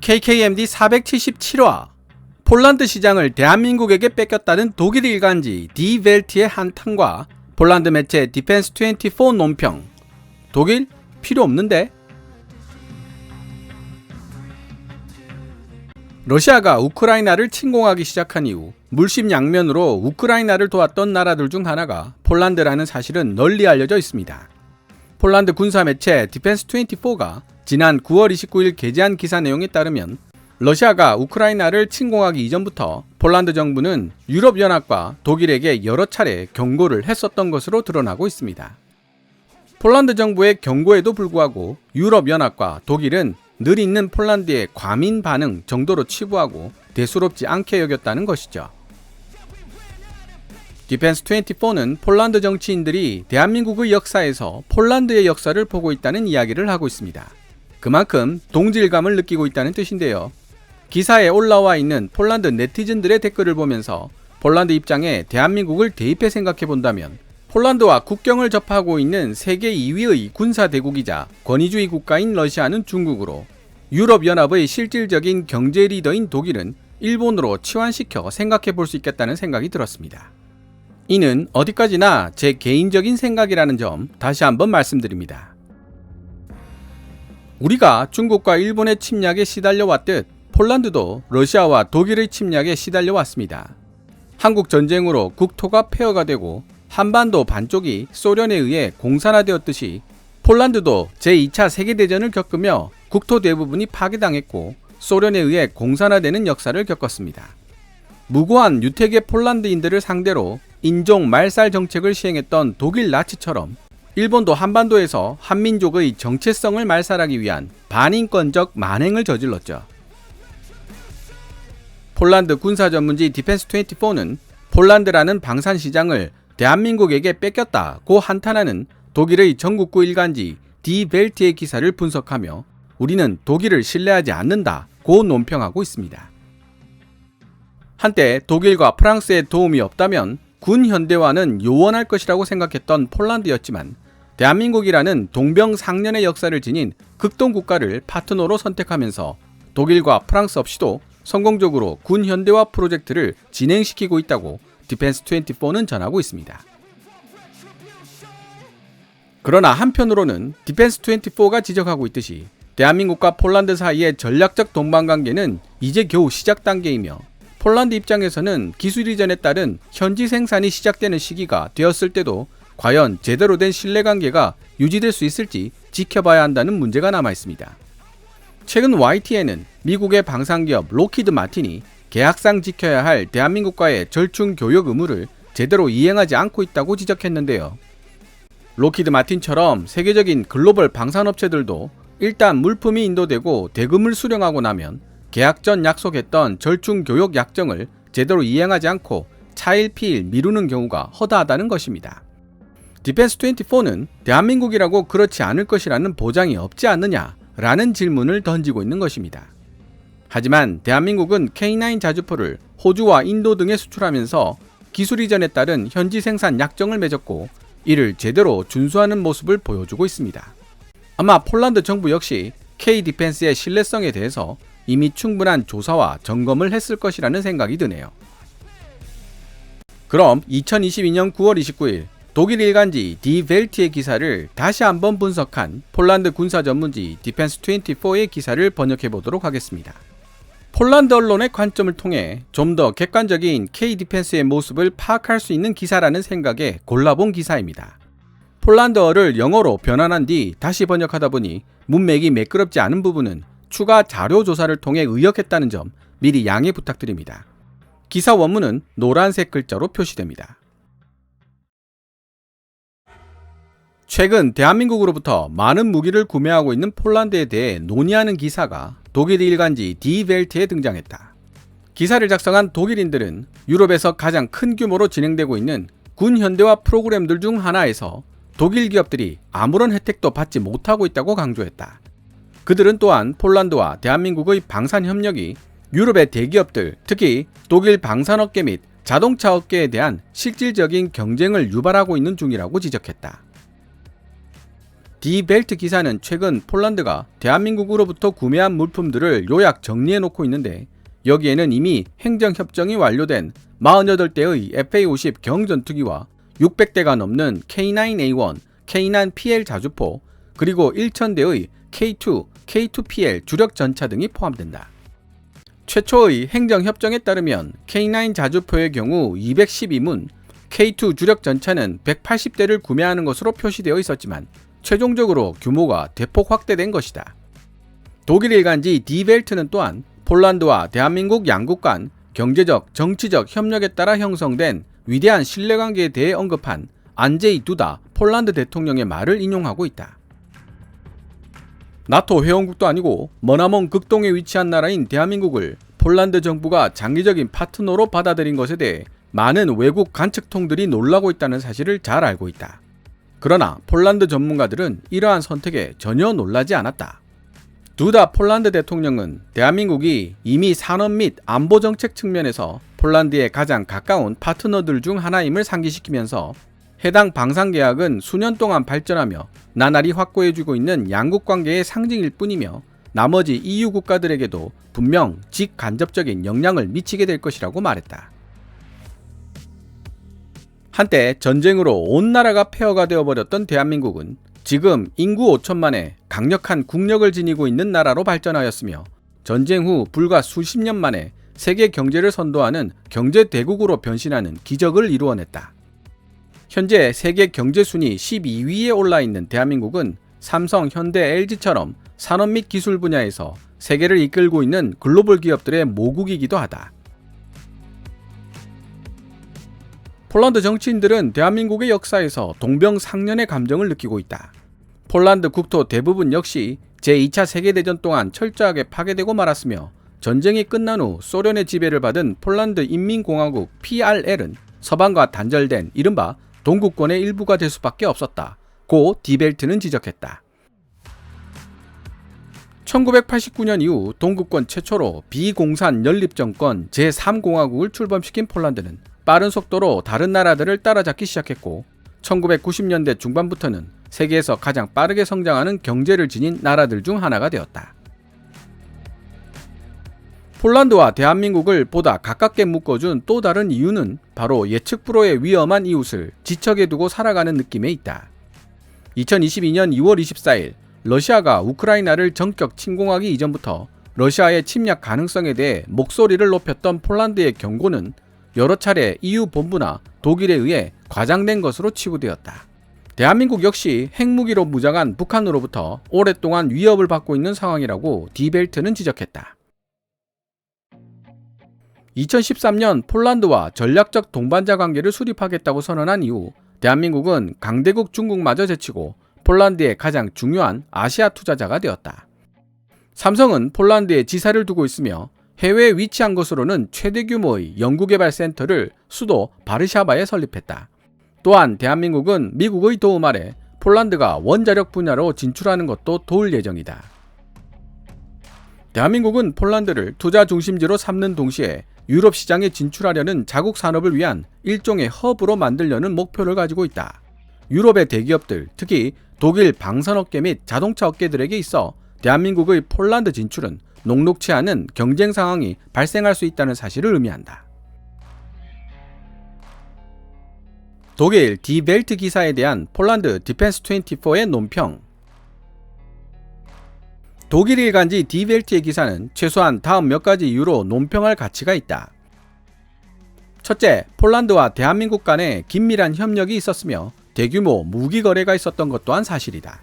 KKMD 477화 폴란드 시장을 대한민국에게 뺏겼다는 독일 일간지 디 벨트의 한탄과 폴란드 매체 디펜스24 논평. 독일 필요 없는데? 러시아가 우크라이나를 침공하기 시작한 이후 물심양면으로 우크라이나를 도왔던 나라들 중 하나가 폴란드라는 사실은 널리 알려져 있습니다. 폴란드 군사 매체 디펜스24가 지난 9월 29일 게재한 기사 내용에 따르면 러시아가 우크라이나를 침공하기 이전부터 폴란드 정부는 유럽연합과 독일에게 여러 차례 경고를 했었던 것으로 드러나고 있습니다. 폴란드 정부의 경고에도 불구하고 유럽연합과 독일은 늘 있는 폴란드의 과민 반응 정도로 치부하고 대수롭지 않게 여겼다는 것이죠. 디펜스24는 폴란드 정치인들이 대한민국의 역사에서 폴란드의 역사를 보고 있다는 이야기를 하고 있습니다. 그만큼 동질감을 느끼고 있다는 뜻인데요. 기사에 올라와 있는 폴란드 네티즌들의 댓글을 보면서 폴란드 입장에 대한민국을 대입해 생각해 본다면 폴란드와 국경을 접하고 있는 세계 2위의 군사대국이자 권위주의 국가인 러시아는 중국으로, 유럽연합의 실질적인 경제 리더인 독일은 일본으로 치환시켜 생각해 볼 수 있겠다는 생각이 들었습니다. 이는 어디까지나 제 개인적인 생각이라는 점 다시 한번 말씀드립니다. 우리가 중국과 일본의 침략에 시달려왔듯 폴란드도 러시아와 독일의 침략에 시달려왔습니다. 한국 전쟁으로 국토가 폐허가 되고 한반도 반쪽이 소련에 의해 공산화되었듯이 폴란드도 제2차 세계대전을 겪으며 국토 대부분이 파괴당했고 소련에 의해 공산화되는 역사를 겪었습니다. 무고한 유태계 폴란드인들을 상대로 인종 말살 정책을 시행했던 독일 나치처럼 일본도 한반도에서 한민족의 정체성을 말살하기 위한 반인권적 만행을 저질렀죠. 폴란드 군사 전문지 디펜스24는 폴란드라는 방산시장을 대한민국에게 뺏겼다고 한탄하는 독일의 전국구 일간지 디 벨트의 기사를 분석하며 우리는 독일을 신뢰하지 않는다고 논평하고 있습니다. 한때 독일과 프랑스의 도움이 없다면 군 현대화는 요원할 것이라고 생각했던 폴란드였지만 대한민국이라는 동병상련의 역사를 지닌 극동국가를 파트너로 선택하면서 독일과 프랑스 없이도 성공적으로 군 현대화 프로젝트를 진행시키고 있다고 디펜스24는 전하고 있습니다. 그러나 한편으로는 디펜스24가 지적하고 있듯이 대한민국과 폴란드 사이의 전략적 동반관계는 이제 겨우 시작 단계이며 폴란드 입장에서는 기술 이전에 따른 현지 생산이 시작되는 시기가 되었을 때도 과연 제대로 된 신뢰관계가 유지될 수 있을지 지켜봐야 한다는 문제가 남아있습니다. 최근 YTN은 미국의 방산기업 로키드 마틴이 계약상 지켜야 할 대한민국과의 절충 교역 의무를 제대로 이행하지 않고 있다고 지적했는데요. 로키드 마틴처럼 세계적인 글로벌 방산업체들도 일단 물품이 인도되고 대금을 수령하고 나면 계약 전 약속했던 절충 교역 약정을 제대로 이행하지 않고 차일피일 미루는 경우가 허다하다는 것입니다. 디펜스24는 대한민국이라고 그렇지 않을 것이라는 보장이 없지 않느냐라는 질문을 던지고 있는 것입니다. 하지만 대한민국은 K9 자주포를 호주와 인도 등에 수출하면서 기술 이전에 따른 현지 생산 약정을 맺었고 이를 제대로 준수하는 모습을 보여주고 있습니다. 아마 폴란드 정부 역시 K-디펜스의 신뢰성에 대해서 이미 충분한 조사와 점검을 했을 것이라는 생각이 드네요. 그럼 2022년 9월 29일 독일 일간지 디 벨트의 기사를 다시 한번 분석한 폴란드 군사 전문지 디펜스24의 기사를 번역해 보도록 하겠습니다. 폴란드 언론의 관점을 통해 좀 더 객관적인 K-디펜스의 모습을 파악할 수 있는 기사라는 생각에 골라본 기사입니다. 폴란드어를 영어로 변환한 뒤 다시 번역하다 보니 문맥이 매끄럽지 않은 부분은 추가 자료 조사를 통해 의역했다는 점 미리 양해 부탁드립니다. 기사 원문은 노란색 글자로 표시됩니다. 최근 대한민국으로부터 많은 무기를 구매하고 있는 폴란드에 대해 논의하는 기사가 독일 일간지 디 벨트에 등장했다. 기사를 작성한 독일인들은 유럽에서 가장 큰 규모로 진행되고 있는 군 현대화 프로그램들 중 하나에서 독일 기업들이 아무런 혜택도 받지 못하고 있다고 강조했다. 그들은 또한 폴란드와 대한민국의 방산 협력이 유럽의 대기업들, 특히 독일 방산업계 및 자동차 업계에 대한 실질적인 경쟁을 유발하고 있는 중이라고 지적했다. 디벨트 기사는 최근 폴란드가 대한민국으로부터 구매한 물품들을 요약 정리해놓고 있는데, 여기에는 이미 행정협정이 완료된 48대의 FA-50 경전투기와 600대가 넘는 K9A1, K9PL 자주포, 그리고 1000대의 K2, K2PL 주력 전차 등이 포함된다. 최초의 행정협정에 따르면 K9 자주포의 경우 212문, K2 주력 전차는 180대를 구매하는 것으로 표시되어 있었지만 최종적으로 규모가 대폭 확대된 것이다. 독일 일간지 디벨트는 또한 폴란드와 대한민국 양국 간 경제적, 정치적 협력에 따라 형성된 위대한 신뢰관계에 대해 언급한 안제이 두다 폴란드 대통령의 말을 인용하고 있다. 나토 회원국도 아니고 머나먼 극동에 위치한 나라인 대한민국을 폴란드 정부가 장기적인 파트너로 받아들인 것에 대해 많은 외국 관측통들이 놀라고 있다는 사실을 잘 알고 있다. 그러나 폴란드 전문가들은 이러한 선택에 전혀 놀라지 않았다. 두다 폴란드 대통령은 대한민국이 이미 산업 및 안보 정책 측면에서 폴란드의 가장 가까운 파트너들 중 하나임을 상기시키면서 해당 방산계약은 수년 동안 발전하며 나날이 확고해지고 있는 양국 관계의 상징일 뿐이며 나머지 EU 국가들에게도 분명 직간접적인 영향을 미치게 될 것이라고 말했다. 한때 전쟁으로 온 나라가 폐허가 되어버렸던 대한민국은 지금 인구 5천만에 강력한 국력을 지니고 있는 나라로 발전하였으며 전쟁 후 불과 수십 년 만에 세계 경제를 선도하는 경제대국으로 변신하는 기적을 이루어냈다. 현재 세계 경제 순위 12위에 올라 있는 대한민국은 삼성, 현대, LG처럼 산업 및 기술 분야에서 세계를 이끌고 있는 글로벌 기업들의 모국이기도 하다. 폴란드 정치인들은 대한민국의 역사에서 동병상련의 감정을 느끼고 있다. 폴란드 국토 대부분 역시 제2차 세계대전 동안 철저하게 파괴되고 말았으며 전쟁이 끝난 후 소련의 지배를 받은 폴란드 인민공화국 PRL은 서방과 단절된 이른바 동구권의 일부가 될 수밖에 없었다. 고 디벨트는 지적했다. 1989년 이후 동구권 최초로 비공산 연립정권 제3공화국을 출범시킨 폴란드는 빠른 속도로 다른 나라들을 따라잡기 시작했고 1990년대 중반부터는 세계에서 가장 빠르게 성장하는 경제를 지닌 나라들 중 하나가 되었다. 폴란드와 대한민국을 보다 가깝게 묶어준 또 다른 이유는 바로 예측 불허의 위험한 이웃을 지척에 두고 살아가는 느낌에 있다. 2022년 2월 24일 러시아가 우크라이나를 전격 침공하기 이전부터 러시아의 침략 가능성에 대해 목소리를 높였던 폴란드의 경고는 여러 차례 EU 본부나 독일에 의해 과장된 것으로 치부되었다. 대한민국 역시 핵무기로 무장한 북한으로부터 오랫동안 위협을 받고 있는 상황이라고 디벨트는 지적했다. 2013년 폴란드와 전략적 동반자 관계를 수립하겠다고 선언한 이후 대한민국은 강대국 중국마저 제치고 폴란드의 가장 중요한 아시아 투자자가 되었다. 삼성은 폴란드에 지사를 두고 있으며 해외에 위치한 것으로는 최대 규모의 연구개발센터를 수도 바르샤바에 설립했다. 또한 대한민국은 미국의 도움 아래 폴란드가 원자력 분야로 진출하는 것도 도울 예정이다. 대한민국은 폴란드를 투자 중심지로 삼는 동시에 유럽 시장에 진출하려는 자국 산업을 위한 일종의 허브로 만들려는 목표를 가지고 있다. 유럽의 대기업들, 특히 독일 방산업계 및 자동차 업계들에게 있어 대한민국의 폴란드 진출은 녹록치 않은 경쟁 상황이 발생할 수 있다는 사실을 의미한다. 독일 디벨트 기사에 대한 폴란드 디펜스24의 논평. 독일 일간지 디벨트의 기사는 최소한 다음 몇 가지 이유로 논평할 가치가 있다. 첫째, 폴란드와 대한민국 간에 긴밀한 협력이 있었으며 대규모 무기 거래가 있었던 것 또한 사실이다.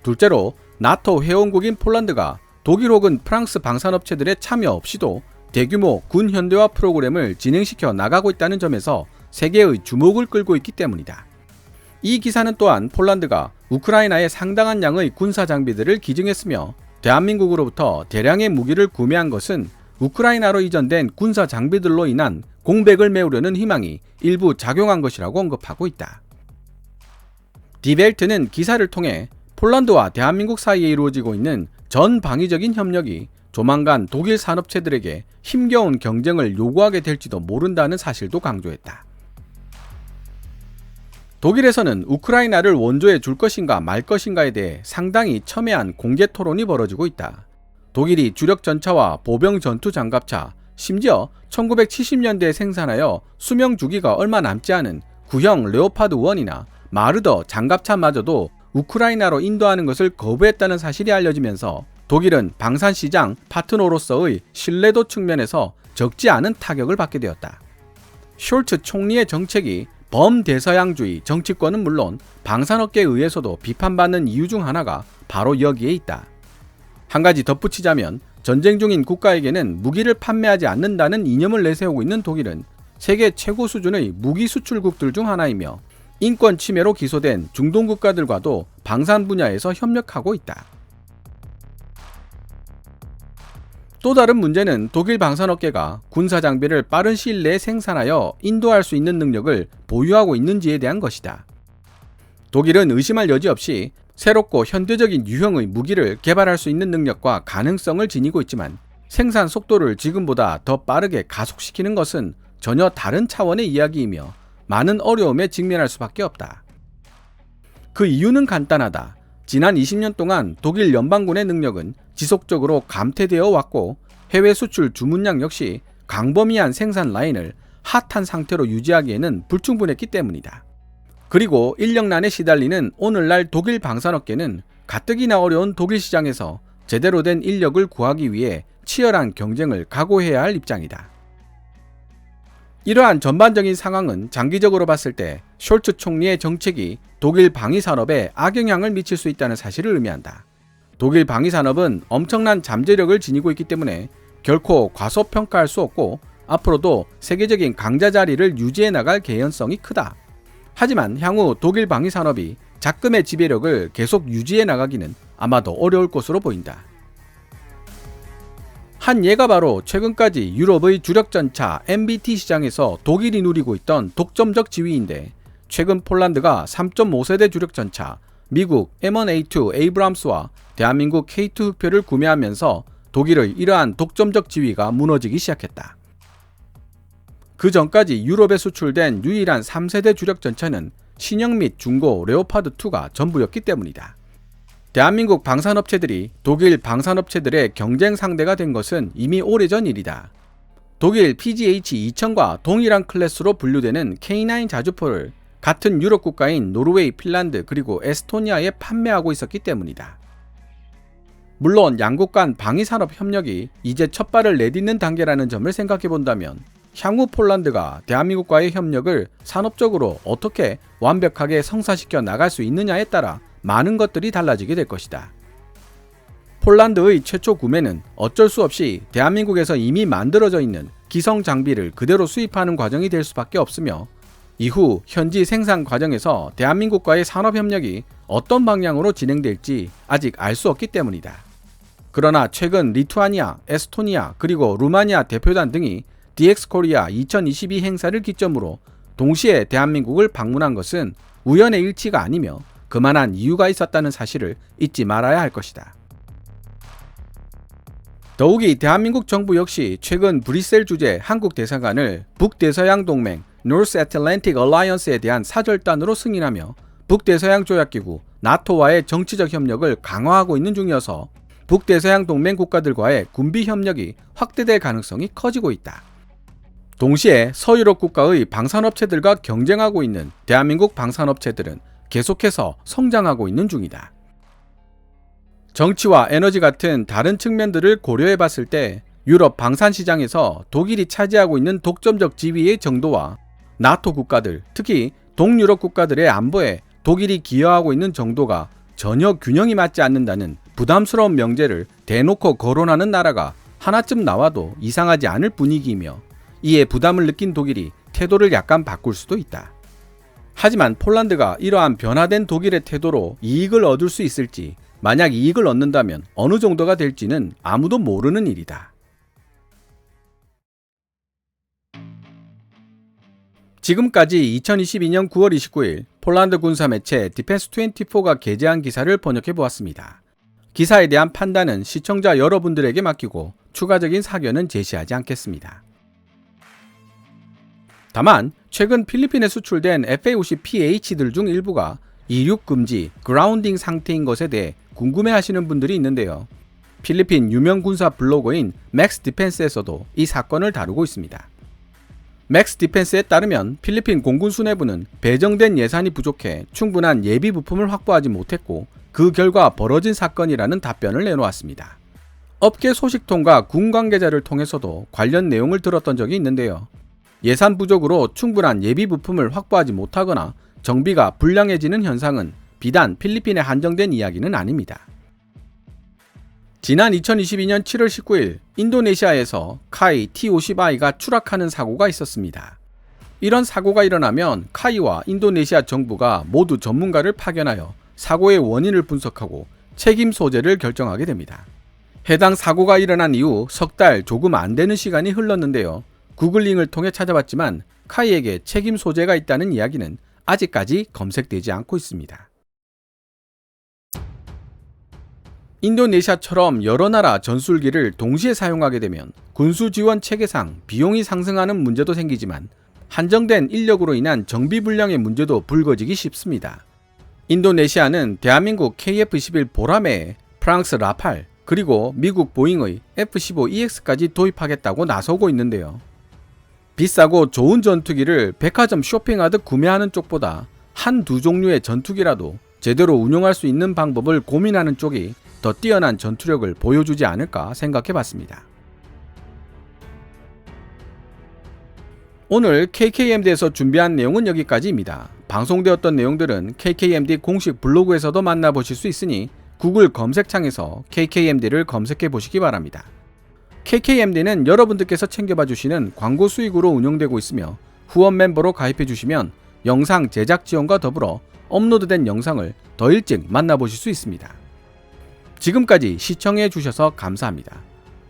둘째로, 나토 회원국인 폴란드가 독일 혹은 프랑스 방산업체들의 참여 없이도 대규모 군 현대화 프로그램을 진행시켜 나가고 있다는 점에서 세계의 주목을 끌고 있기 때문이다. 이 기사는 또한 폴란드가 우크라이나에 상당한 양의 군사 장비들을 기증했으며 대한민국으로부터 대량의 무기를 구매한 것은 우크라이나로 이전된 군사 장비들로 인한 공백을 메우려는 희망이 일부 작용한 것이라고 언급하고 있다. 디벨트는 기사를 통해 폴란드와 대한민국 사이에 이루어지고 있는 전방위적인 협력이 조만간 독일 산업체들에게 힘겨운 경쟁을 요구하게 될지도 모른다는 사실도 강조했다. 독일에서는 우크라이나를 원조해 줄 것인가 말 것인가에 대해 상당히 첨예한 공개 토론이 벌어지고 있다. 독일이 주력 전차와 보병 전투 장갑차, 심지어 1970년대에 생산하여 수명 주기가 얼마 남지 않은 구형 레오파드 1이나 마르더 장갑차마저도 우크라이나로 인도하는 것을 거부했다는 사실이 알려지면서 독일은 방산시장 파트너로서의 신뢰도 측면에서 적지 않은 타격을 받게 되었다. 숄츠 총리의 정책이 범대서양주의 정치권은 물론 방산업계에 의해서도 비판받는 이유 중 하나가 바로 여기에 있다. 한 가지 덧붙이자면 전쟁 중인 국가에게는 무기를 판매하지 않는다는 이념을 내세우고 있는 독일은 세계 최고 수준의 무기 수출국들 중 하나이며 인권 침해로 기소된 중동 국가들과도 방산 분야에서 협력하고 있다. 또 다른 문제는 독일 방산업계가 군사 장비를 빠른 시일 내에 생산하여 인도할 수 있는 능력을 보유하고 있는지에 대한 것이다. 독일은 의심할 여지 없이 새롭고 현대적인 유형의 무기를 개발할 수 있는 능력과 가능성을 지니고 있지만 생산 속도를 지금보다 더 빠르게 가속시키는 것은 전혀 다른 차원의 이야기이며 많은 어려움에 직면할 수밖에 없다. 그 이유는 간단하다. 지난 20년 동안 독일 연방군의 능력은 지속적으로 감퇴되어 왔고 해외 수출 주문량 역시 광범위한 생산 라인을 핫한 상태로 유지하기에는 불충분했기 때문이다. 그리고 인력난에 시달리는 오늘날 독일 방산업계는 가뜩이나 어려운 독일 시장에서 제대로 된 인력을 구하기 위해 치열한 경쟁을 각오해야 할 입장이다. 이러한 전반적인 상황은 장기적으로 봤을 때 숄츠 총리의 정책이 독일 방위산업에 악영향을 미칠 수 있다는 사실을 의미한다. 독일 방위산업은 엄청난 잠재력을 지니고 있기 때문에 결코 과소평가할 수 없고 앞으로도 세계적인 강자 자리를 유지해 나갈 개연성이 크다. 하지만 향후 독일 방위산업이 작금의 지배력을 계속 유지해 나가기는 아마도 어려울 것으로 보인다. 한 예가 바로 최근까지 유럽의 주력전차 MBT 시장에서 독일이 누리고 있던 독점적 지위인데 최근 폴란드가 3.5세대 주력전차 미국 M1A2 에이브람스와 대한민국 K2 흑표를 구매하면서 독일의 이러한 독점적 지위가 무너지기 시작했다. 그 전까지 유럽에 수출된 유일한 3세대 주력전차는 신형 및 중고 레오파드2가 전부였기 때문이다. 대한민국 방산업체들이 독일 방산업체들의 경쟁 상대가 된 것은 이미 오래전 일이다. 독일 PGH-2000과 동일한 클래스로 분류되는 K9 자주포를 같은 유럽 국가인 노르웨이, 핀란드 그리고 에스토니아에 판매하고 있었기 때문이다. 물론 양국 간 방위산업 협력이 이제 첫 발을 내딛는 단계라는 점을 생각해 본다면 향후 폴란드가 대한민국과의 협력을 산업적으로 어떻게 완벽하게 성사시켜 나갈 수 있느냐에 따라 많은 것들이 달라지게 될 것이다. 폴란드의 최초 구매는 어쩔 수 없이 대한민국에서 이미 만들어져 있는 기성 장비를 그대로 수입하는 과정이 될 수밖에 없으며 이후 현지 생산 과정에서 대한민국과의 산업협력이 어떤 방향으로 진행될지 아직 알 수 없기 때문이다. 그러나 최근 리투아니아, 에스토니아 그리고 루마니아 대표단 등이 DX코리아 2022 행사를 기점으로 동시에 대한민국을 방문한 것은 우연의 일치가 아니며 그만한 이유가 있었다는 사실을 잊지 말아야 할 것이다. 더욱이 대한민국 정부 역시 최근 브뤼셀 주재 한국 대사관을 북대서양 동맹 North Atlantic Alliance에 대한 사절단으로 승인하며 북대서양 조약기구 나토와의 정치적 협력을 강화하고 있는 중이어서 북대서양 동맹 국가들과의 군비 협력이 확대될 가능성이 커지고 있다. 동시에 서유럽 국가의 방산업체들과 경쟁하고 있는 대한민국 방산업체들은 계속해서 성장하고 있는 중이다. 정치와 에너지 같은 다른 측면들을 고려해 봤을 때 유럽 방산 시장에서 독일이 차지하고 있는 독점적 지위의 정도와 나토 국가들, 특히 동유럽 국가들의 안보에 독일이 기여하고 있는 정도가 전혀 균형이 맞지 않는다는 부담스러운 명제를 대놓고 거론하는 나라가 하나쯤 나와도 이상하지 않을 분위기이며 이에 부담을 느낀 독일이 태도를 약간 바꿀 수도 있다. 하지만 폴란드가 이러한 변화된 독일의 태도로 이익을 얻을 수 있을지, 만약 이익을 얻는다면 어느 정도가 될지는 아무도 모르는 일이다. 지금까지 2022년 9월 29일 폴란드 군사 매체 디펜스24가 게재한 기사를 번역해 보았습니다. 기사에 대한 판단은 시청자 여러분들에게 맡기고 추가적인 사견은 제시하지 않겠습니다. 다만 최근 필리핀에 수출된 FA-50PH들 중 일부가 이륙 금지, 그라운딩 상태인 것에 대해 궁금해하시는 분들이 있는데요. 필리핀 유명 군사 블로거인 맥스 디펜스에서도 이 사건을 다루고 있습니다. 맥스 디펜스에 따르면 필리핀 공군 수뇌부는 배정된 예산이 부족해 충분한 예비 부품을 확보하지 못했고 그 결과 벌어진 사건이라는 답변을 내놓았습니다. 업계 소식통과 군 관계자를 통해서도 관련 내용을 들었던 적이 있는데요. 예산 부족으로 충분한 예비 부품을 확보하지 못하거나 정비가 불량해지는 현상은 비단 필리핀에 한정된 이야기는 아닙니다. 지난 2022년 7월 19일 인도네시아에서 카이 T-50I가 추락하는 사고가 있었습니다. 이런 사고가 일어나면 카이와 인도네시아 정부가 모두 전문가를 파견하여 사고의 원인을 분석하고 책임 소재를 결정하게 됩니다. 해당 사고가 일어난 이후 석 달 조금 안 되는 시간이 흘렀는데요. 구글링을 통해 찾아봤지만 카이에게 책임 소재가 있다는 이야기는 아직까지 검색되지 않고 있습니다. 인도네시아처럼 여러 나라 전술기를 동시에 사용하게 되면 군수 지원 체계상 비용이 상승하는 문제도 생기지만 한정된 인력으로 인한 정비 불량의 문제도 불거지기 쉽습니다. 인도네시아는 대한민국 KF-21 보라매에 프랑스 라팔 그리고 미국 보잉의 F-15EX까지 도입하겠다고 나서고 있는데요. 비싸고 좋은 전투기를 백화점 쇼핑하듯 구매하는 쪽보다 한두 종류의 전투기라도 제대로 운용할 수 있는 방법을 고민하는 쪽이 더 뛰어난 전투력을 보여주지 않을까 생각해봤습니다. 오늘 KKMD에서 준비한 내용은 여기까지입니다. 방송되었던 내용들은 KKMD 공식 블로그에서도 만나보실 수 있으니 구글 검색창에서 KKMD를 검색해 보시기 바랍니다. KKMD는 여러분들께서 챙겨봐 주시는 광고 수익으로 운영되고 있으며 후원 멤버로 가입해 주시면 영상 제작 지원과 더불어 업로드된 영상을 더 일찍 만나보실 수 있습니다. 지금까지 시청해 주셔서 감사합니다.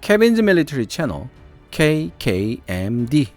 케빈즈 밀리터리 채널 KKMD